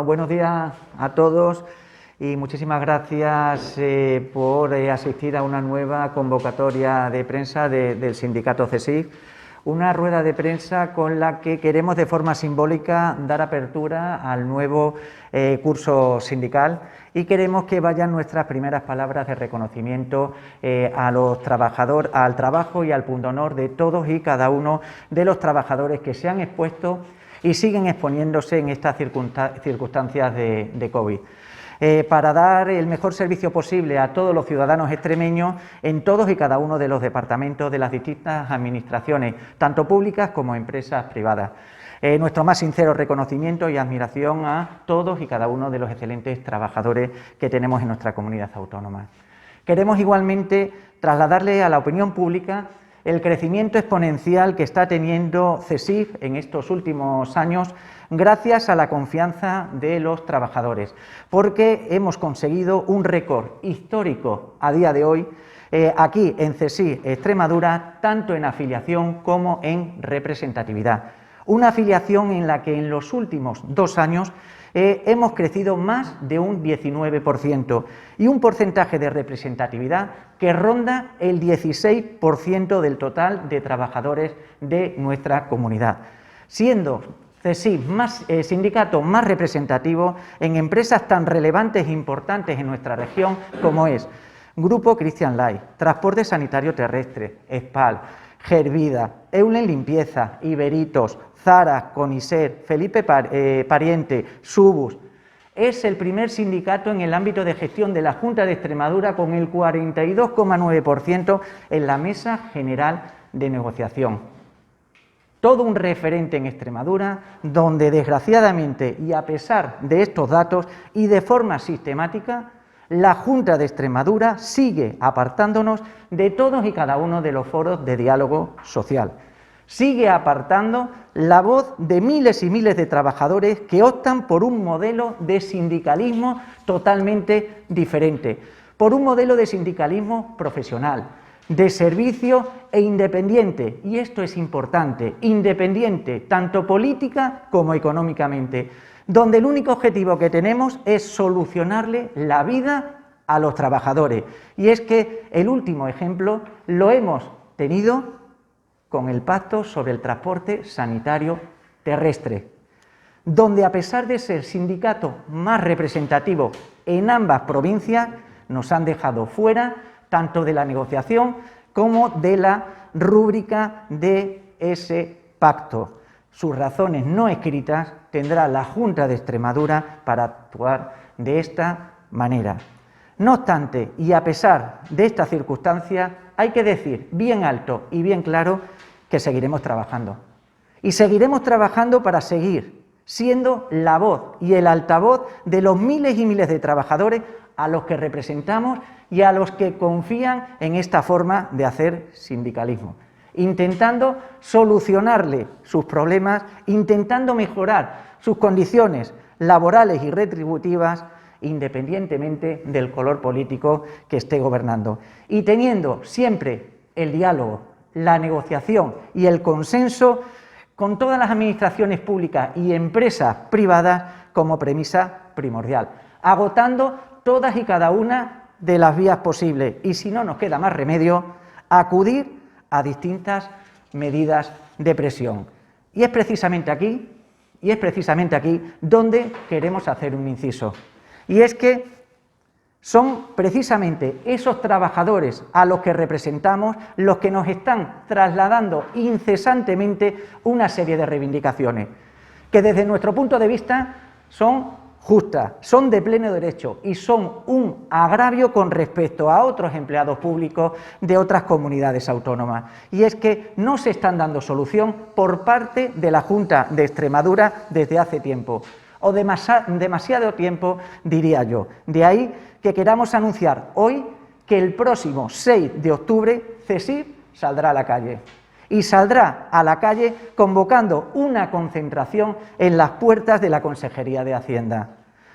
buenos días a todos y muchísimas gracias por asistir a una nueva convocatoria de prensa del sindicato CESIF, una rueda de prensa con la que queremos de forma simbólica dar apertura al nuevo curso sindical y queremos que vayan nuestras primeras palabras de reconocimiento a los trabajadores, al trabajo y al pundonor de todos y cada uno de los trabajadores que se han expuesto y siguen exponiéndose en estas circunstancias de COVID. Para dar el mejor servicio posible a todos los ciudadanos extremeños en todos y cada uno de los departamentos de las distintas administraciones, tanto públicas como empresas privadas. Nuestro más sincero reconocimiento y admiración a todos y cada uno de los excelentes trabajadores que tenemos en nuestra comunidad autónoma. Queremos igualmente trasladarle a la opinión pública el crecimiento exponencial que está teniendo CESIF en estos últimos años gracias a la confianza de los trabajadores, porque hemos conseguido un récord histórico a día de hoy aquí en CESIF Extremadura, tanto en afiliación como en representatividad. Una afiliación en la que en los últimos 2 años hemos crecido más de un 19% y un porcentaje de representatividad que ronda el 16% del total de trabajadores de nuestra comunidad, siendo CESIF sindicato más representativo en empresas tan relevantes e importantes en nuestra región como es Grupo Christian Light, Transporte Sanitario Terrestre, ESPAL, Gervida, Eulen Limpieza, Iberitos, Zara, Coniser, Felipe Pariente, Subus. Es el primer sindicato en el ámbito de gestión de la Junta de Extremadura con el 42,9% en la mesa general de negociación. Todo un referente en Extremadura, donde desgraciadamente y a pesar de estos datos y de forma sistemática, la Junta de Extremadura sigue apartándonos de todos y cada uno de los foros de diálogo social. Sigue apartando la voz de miles y miles de trabajadores que optan por un modelo de sindicalismo totalmente diferente, por un modelo de sindicalismo profesional, de servicio e independiente, y esto es importante, independiente tanto política como económicamente, donde el único objetivo que tenemos es solucionarle la vida a los trabajadores. Y es que el último ejemplo lo hemos tenido con el Pacto sobre el Transporte Sanitario Terrestre, donde a pesar de ser sindicato más representativo en ambas provincias, nos han dejado fuera tanto de la negociación como de la rúbrica de ese pacto. Sus razones no escritas tendrá la Junta de Extremadura para actuar de esta manera. No obstante, y a pesar de esta circunstancia, hay que decir bien alto y bien claro que seguiremos trabajando. Y seguiremos trabajando para seguir siendo la voz y el altavoz de los miles y miles de trabajadores a los que representamos y a los que confían en esta forma de hacer sindicalismo, intentando solucionarle sus problemas, intentando mejorar sus condiciones laborales y retributivas, independientemente del color político que esté gobernando, y teniendo siempre el diálogo, la negociación y el consenso con todas las administraciones públicas y empresas privadas como premisa primordial, agotando todas y cada una de las vías posibles y, si no nos queda más remedio, acudir a distintas medidas de presión. Y es precisamente aquí donde queremos hacer un inciso. Y es que son precisamente esos trabajadores a los que representamos los que nos están trasladando incesantemente una serie de reivindicaciones que desde nuestro punto de vista son justas, son de pleno derecho y son un agravio con respecto a otros empleados públicos de otras comunidades autónomas. Y es que no se están dando solución por parte de la Junta de Extremadura desde hace tiempo, o demasiado tiempo, diría yo. De ahí que queramos anunciar hoy que el próximo 6 de octubre CESIF saldrá a la calle. Y saldrá a la calle convocando una concentración en las puertas de la Consejería de Hacienda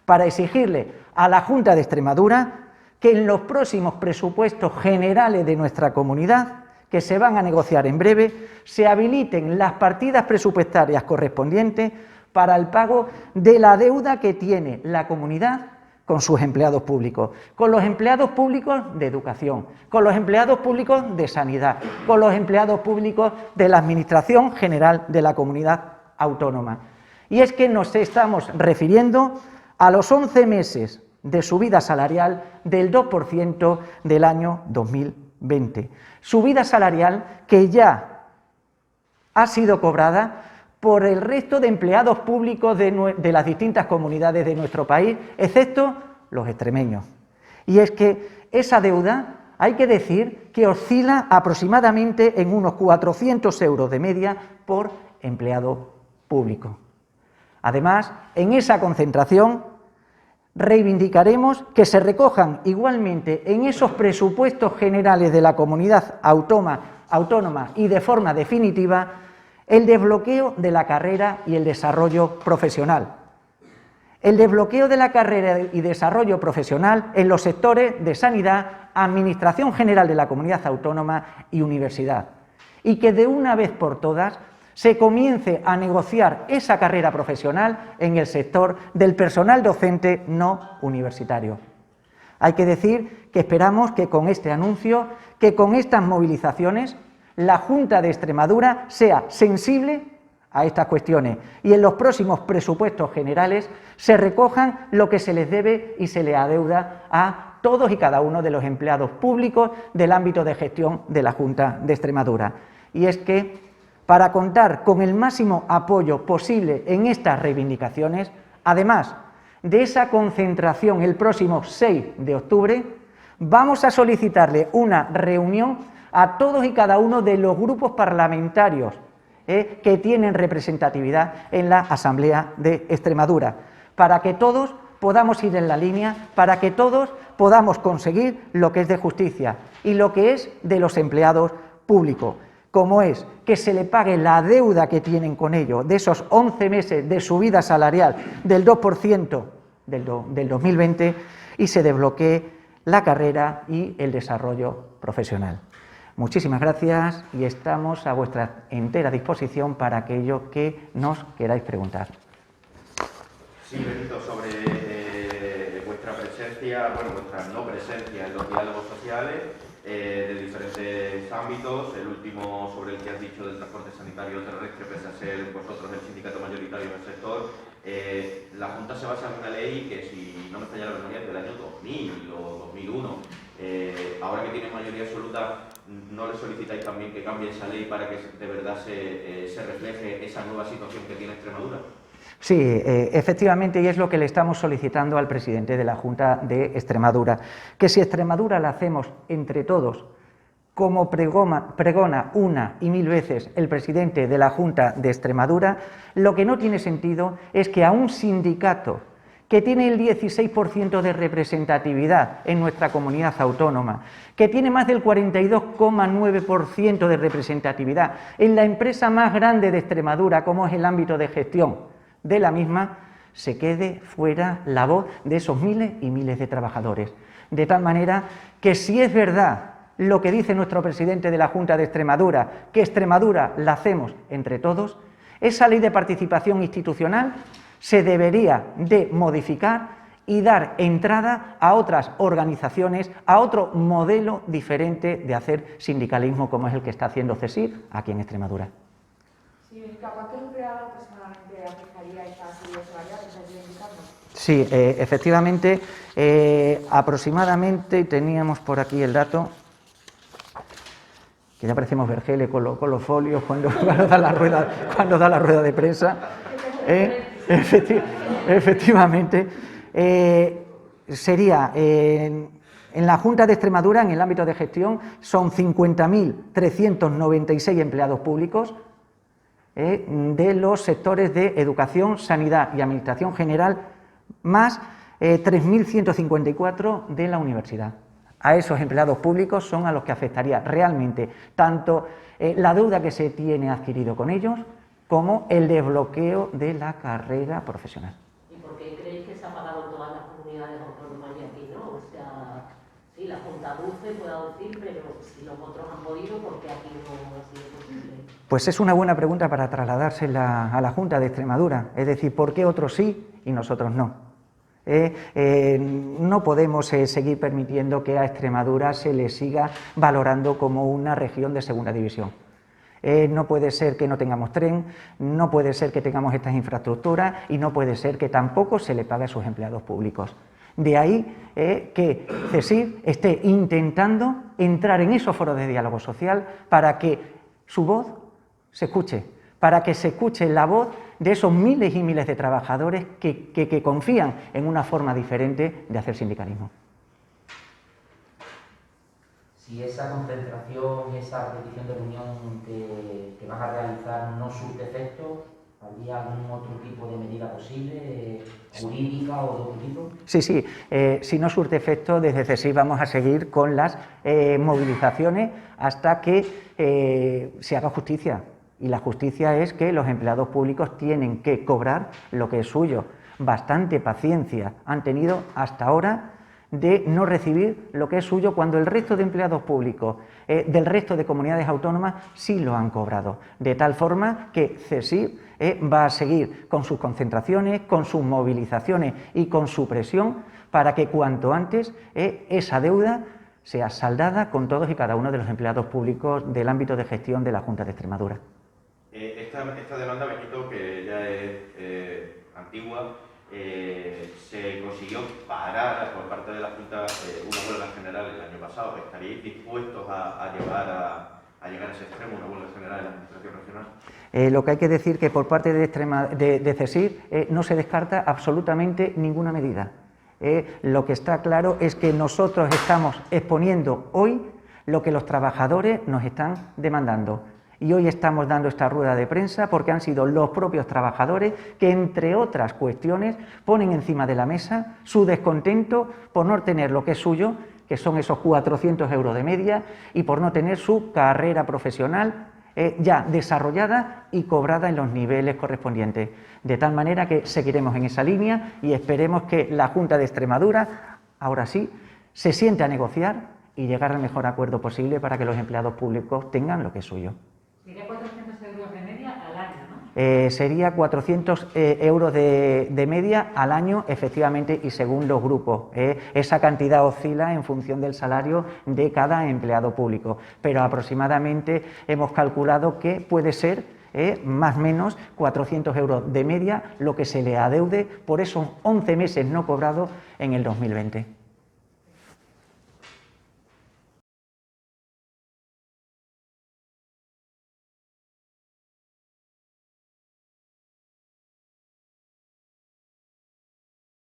para exigirle a la Junta de Extremadura que en los próximos presupuestos generales de nuestra comunidad, que se van a negociar en breve, se habiliten las partidas presupuestarias correspondientes para el pago de la deuda que tiene la comunidad con sus empleados públicos, con los empleados públicos de educación, con los empleados públicos de sanidad, con los empleados públicos de la Administración General de la Comunidad Autónoma. Y es que nos estamos refiriendo a los 11 meses de subida salarial del 2% del año 2020. Subida salarial que ya ha sido cobrada por el resto de empleados públicos de las distintas comunidades de nuestro país, excepto los extremeños. Y es que esa deuda, hay que decir que oscila aproximadamente en unos 400 euros de media por empleado público. Además, en esa concentración reivindicaremos que se recojan igualmente en esos presupuestos generales de la comunidad autónoma y de forma definitiva el desbloqueo de la carrera y el desarrollo profesional. El desbloqueo de la carrera y desarrollo profesional en los sectores de sanidad, Administración General de la Comunidad Autónoma y Universidad. Y que de una vez por todas se comience a negociar esa carrera profesional en el sector del personal docente no universitario. Hay que decir que esperamos que con este anuncio, que con estas movilizaciones, la Junta de Extremadura sea sensible a estas cuestiones y en los próximos presupuestos generales se recojan lo que se les debe y se le adeuda a todos y cada uno de los empleados públicos del ámbito de gestión de la Junta de Extremadura. Y es que, para contar con el máximo apoyo posible en estas reivindicaciones, además de esa concentración el próximo 6 de octubre, vamos a solicitarle una reunión a todos y cada uno de los grupos parlamentarios que tienen representatividad en la Asamblea de Extremadura, para que todos podamos ir en la línea, para que todos podamos conseguir lo que es de justicia y lo que es de los empleados públicos, como es que se le pague la deuda que tienen con ello, de esos 11 meses de subida salarial del 2% del 2020 y se desbloquee la carrera y el desarrollo profesional. Muchísimas gracias y estamos a vuestra entera disposición para aquello que nos queráis preguntar. Sí, Benito, sobre vuestra presencia, bueno, vuestra no presencia en los diálogos sociales de diferentes ámbitos, el último sobre el que has dicho del transporte sanitario terrestre, pese a ser vosotros el sindicato mayoritario en el sector. La Junta se basa en una ley que, si no me falla la memoria, es del año 2000 o 2001. Ahora que tiene mayoría absoluta, ¿no le solicitáis también que cambie esa ley para que de verdad se refleje esa nueva situación que tiene Extremadura? Sí, efectivamente, y es lo que le estamos solicitando al presidente de la Junta de Extremadura, que si Extremadura la hacemos entre todos, como pregona una y mil veces el presidente de la Junta de Extremadura, lo que no tiene sentido es que a un sindicato que tiene el 16% de representatividad en nuestra comunidad autónoma, que tiene más del 42,9% de representatividad en la empresa más grande de Extremadura, como es el ámbito de gestión de la misma, se quede fuera la voz de esos miles y miles de trabajadores. De tal manera que, si es verdad lo que dice nuestro presidente de la Junta de Extremadura, que Extremadura la hacemos entre todos, esa ley de participación institucional se debería de modificar y dar entrada a otras organizaciones, a otro modelo diferente de hacer sindicalismo, como es el que está haciendo CESIF aquí en Extremadura. Sí, ¿a cuántos empleados aproximadamente afectaría esta subida salarial que estáis indicando? Sí, efectivamente, aproximadamente, teníamos por aquí el dato, que ya parecemos Vergele con los folios cuando da la rueda de prensa. Efectivamente, sería en la Junta de Extremadura, en el ámbito de gestión, son 50.396 empleados públicos de los sectores de educación, sanidad y administración general, más 3.154 de la universidad. A esos empleados públicos son a los que afectaría realmente tanto la deuda que se tiene adquirido con ellos, como el desbloqueo de la carrera profesional. ¿Y por qué creéis que se ha pagado en todas las comunidades autónomas y aquí no? O sea, sí, la Junta Dulce puedo decir, pero si los otros han podido, ¿por qué aquí no ha sido posible? Pues es una buena pregunta para trasladársela a la Junta de Extremadura, es decir, ¿por qué otros sí y nosotros no? No podemos seguir permitiendo que a Extremadura se le siga valorando como una región de segunda división. No puede ser que no tengamos tren, no puede ser que tengamos estas infraestructuras y no puede ser que tampoco se le pague a sus empleados públicos. De ahí que CESIF esté intentando entrar en esos foros de diálogo social para que su voz se escuche, para que se escuche la voz de esos miles y miles de trabajadores que confían en una forma diferente de hacer sindicalismo. Si esa concentración, esa petición de reunión que van a realizar no surte efecto, ¿habría algún otro tipo de medida posible, jurídica o de otro tipo? Sí, si no surte efecto, desde CESIF vamos a seguir con las movilizaciones hasta que se haga justicia. Y la justicia es que los empleados públicos tienen que cobrar lo que es suyo. Bastante paciencia han tenido hasta ahora de no recibir lo que es suyo cuando el resto de empleados públicos del resto de comunidades autónomas sí lo han cobrado. De tal forma que CESIF va a seguir con sus concentraciones, con sus movilizaciones y con su presión para que cuanto antes esa deuda sea saldada con todos y cada uno de los empleados públicos del ámbito de gestión de la Junta de Extremadura. Esta demanda, Benito, que ya es antigua, se consiguió parar por parte de la Junta una huelga general el año pasado. ¿Estaríais dispuestos a llegar a ese extremo, una huelga general en la Administración Regional? Lo que hay que decir que por parte de CESIF no se descarta absolutamente ninguna medida. Lo que está claro es que nosotros estamos exponiendo hoy lo que los trabajadores nos están demandando. Y hoy estamos dando esta rueda de prensa porque han sido los propios trabajadores que, entre otras cuestiones, ponen encima de la mesa su descontento por no tener lo que es suyo, que son esos 400 euros de media, y por no tener su carrera profesional ya desarrollada y cobrada en los niveles correspondientes. De tal manera que seguiremos en esa línea y esperemos que la Junta de Extremadura, ahora sí, se siente a negociar y llegar al mejor acuerdo posible para que los empleados públicos tengan lo que es suyo. Sería 400 euros de media al año, ¿no? Sería 400 euros de media al año, efectivamente, y según los grupos. Esa cantidad oscila en función del salario de cada empleado público, pero aproximadamente hemos calculado que puede ser más o menos 400 euros de media lo que se le adeude por esos 11 meses no cobrados en el 2020.